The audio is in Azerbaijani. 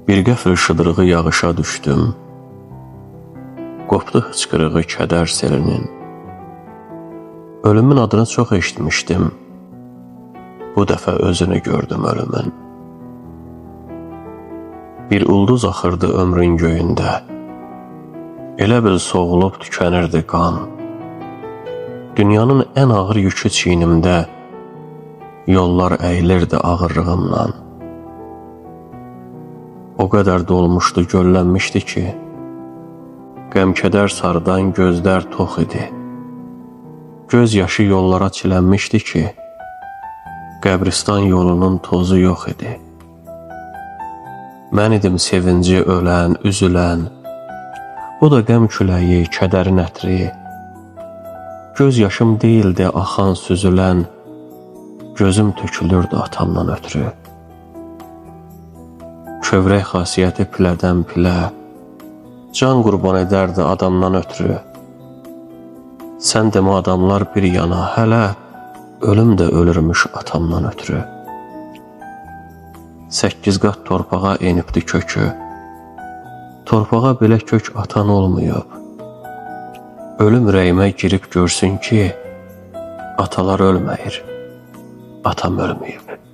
Bir qəfil şıdırığı yağışa düşdüm. Qopdu hıçqırığı kədər selinin. Ölümün adını çox eşitmişdim. Bu dəfə özünü gördüm ölümün. Bir ulduz axırdı ömrün göyündə. Elə bil soğulub tükənirdi qan. Dünyanın ən ağır yükü çiynimdə, yollar əyilirdi ağırlığımla. O qədər dolmuşdu, göllənmişdi ki, qəm-kədər sarıdan gözlər tox idi. Göz yaşı yollara çilənmişdi ki, qəbristan yolunun tozu yox idi. Mən idim sevinci ölən, üzülən, bu da qəm küləyi, kədərin ətri. Göz yaşım deyildi axan, süzülən, gözüm tökülürdü atamdan ötürü. Kövrək xasiyyəti pilədən pilə, can qurban edərdi adamdan ötürü. Sən demə adamlar bir yana, hələ ölüm də ölürmüş atamdan ötürü. 8 qat torpağa enibdi kökü, torpağa belə kök atan olmayıb. Ölüm ürəyimə girib görsün ki, atalar ölməyir, atam ölməyib.